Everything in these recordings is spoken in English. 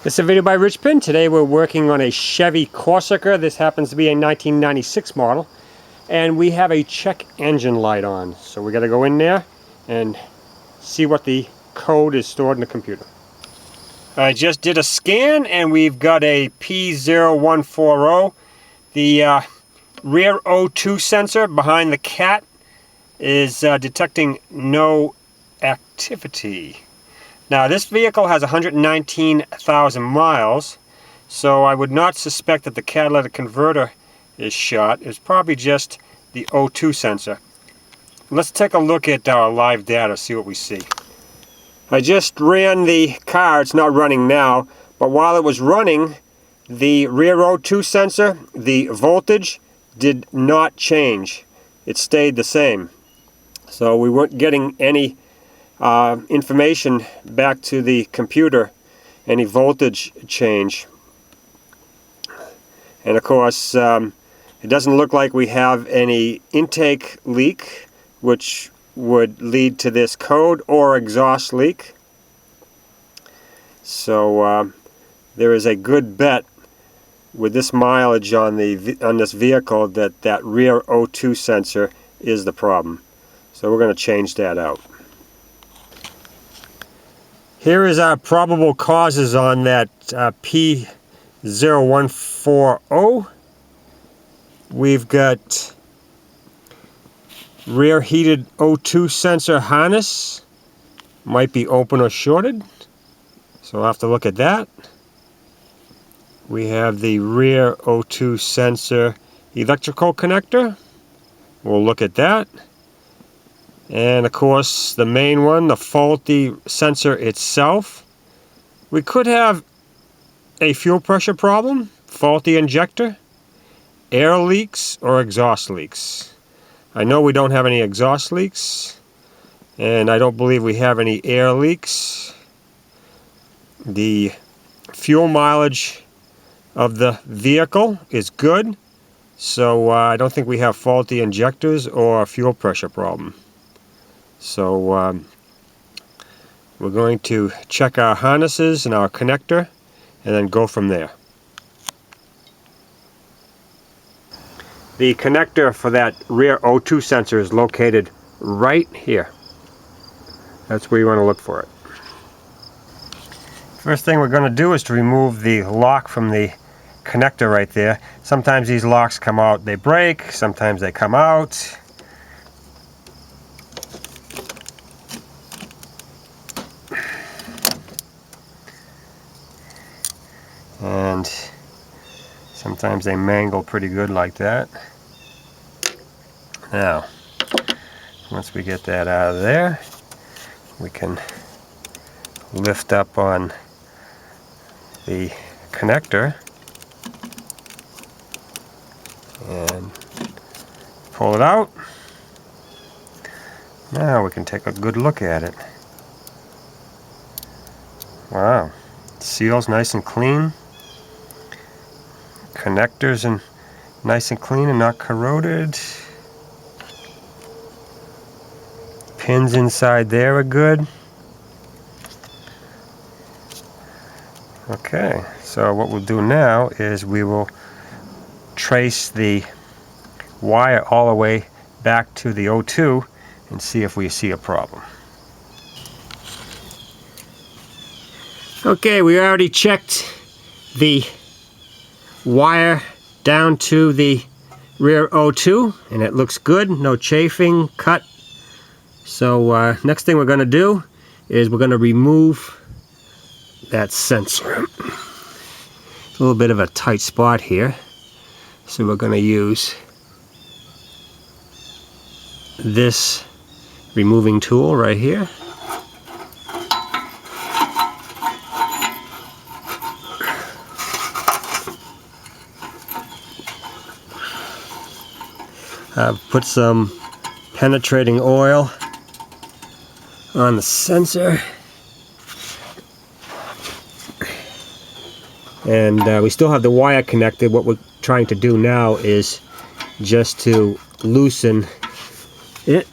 This is a video by Richmond. Today we're working on a Chevy Corsica. This happens to be a 1996 model. And we have a check engine light on. So we got to go in there and see what the code is stored in the computer. I just did a scan and we've got a P0140. The rear O2 sensor behind the cat is detecting no activity. Now this vehicle has 119,000 miles, so I would not suspect that the catalytic converter is shot. It's probably just the O2 sensor. Let's take a look at our live data, see what we see. I just ran the car. It's not running now, but while it was running, the rear O2 sensor, the voltage did not change. It stayed the same. So we weren't getting any information back to the computer, any voltage change. And of course, it doesn't look like we have any intake leak, which would lead to this code, or exhaust leak. So there is a good bet with this mileage on this vehicle that rear O2 sensor is the problem. So we're going to change that out. Here is our probable causes on that P0140. We've got rear heated O2 sensor harness. Might be open or shorted. So we'll have to look at that. We have the rear O2 sensor electrical connector. We'll look at that. And of course the main one, the faulty sensor itself. We could have a fuel pressure problem, faulty injector, air leaks, or exhaust leaks. I know we don't have any exhaust leaks, and I don't believe we have any air leaks. The fuel mileage of the vehicle is good, so I don't think we have faulty injectors or a fuel pressure problem. So we're going to check our harnesses and our connector and then go from there. The connector for that rear O2 sensor is located right here. That's where you want to look for it. First thing we're going to do is to remove the lock from the connector right there. Sometimes these locks come out, they break, sometimes they come out. And sometimes they mangle pretty good like that. Now, once we get that out of there, we can lift up on the connector and pull it out. Now we can take a good look at it. Wow, seal's nice and clean. Connectors and nice and clean and not corroded. Pins inside there are good. Okay, so what we'll do now is we will trace the wire all the way back to the O2 and see if we see a problem. Okay, we already checked the wire down to the rear O2 and it looks good, no chafing, cut. So next thing we're going to do is we're going to remove that sensor. It's a little bit of a tight spot here, so we're going to use this removing tool right here. I've put some penetrating oil on the sensor, and we still have the wire connected. What we're trying to do now is just to loosen it.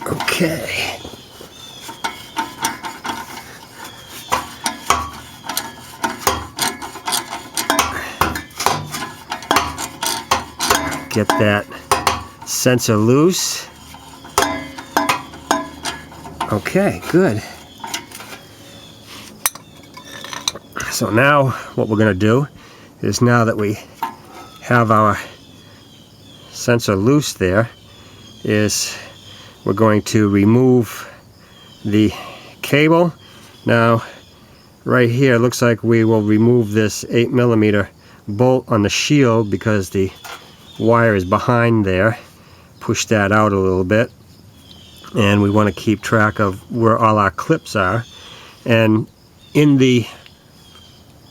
Okay. get that sensor loose. Okay, good. So now what we're going to do is, now that we have our sensor loose there, is we're going to remove the cable. Now right here, it looks like we will remove this 8mm bolt on the shield because the wire is behind there. Push that out a little bit, and we want to keep track of where all our clips are. And in the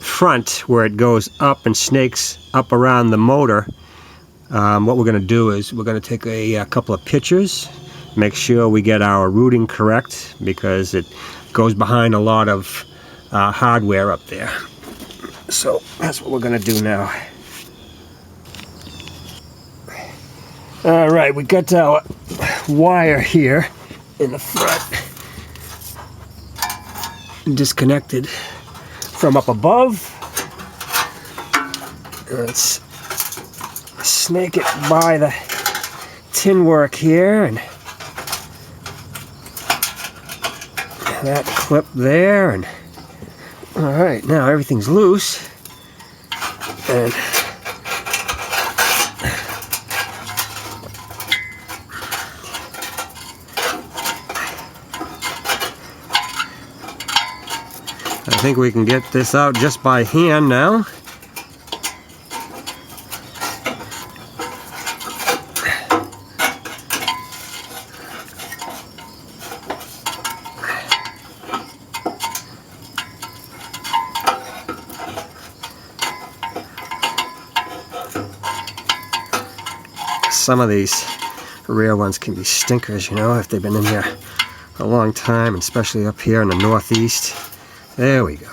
front, where it goes up and snakes up around the motor, what we're going to do is we're going to take a couple of pictures, make sure we get our routing correct, because it goes behind a lot of hardware up there. So that's what we're going to do now. Alright, we got our wire here in the front disconnected from up above. Let's snake it by the tin work here, and that clip there, and alright, now everything's loose, and I think we can get this out just by hand now. Some of these rear ones can be stinkers, you know, if they've been in here a long time, and especially up here in the Northeast. There we go.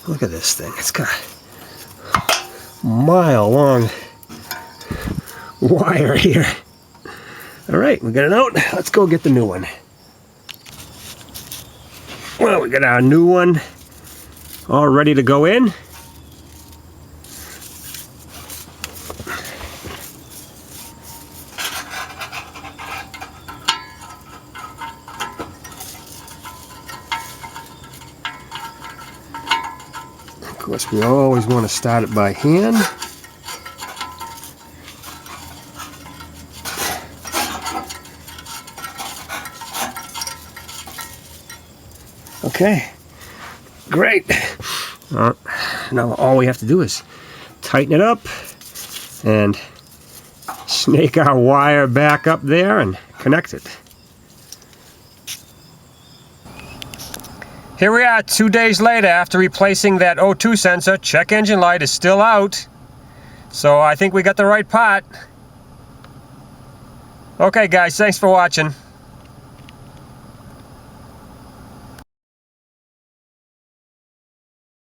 Look at this thing. It's got a mile-long wire here. Alright, we got it out. Let's go get the new one. Well, we got our new one all ready to go in. Of course, we always want to start it by hand. Okay, great. Now all we have to do is tighten it up and snake our wire back up there and connect it. Here we are 2 days later after replacing that O2 sensor. Check engine light is still out. So I think we got the right part. Okay guys, thanks for watching.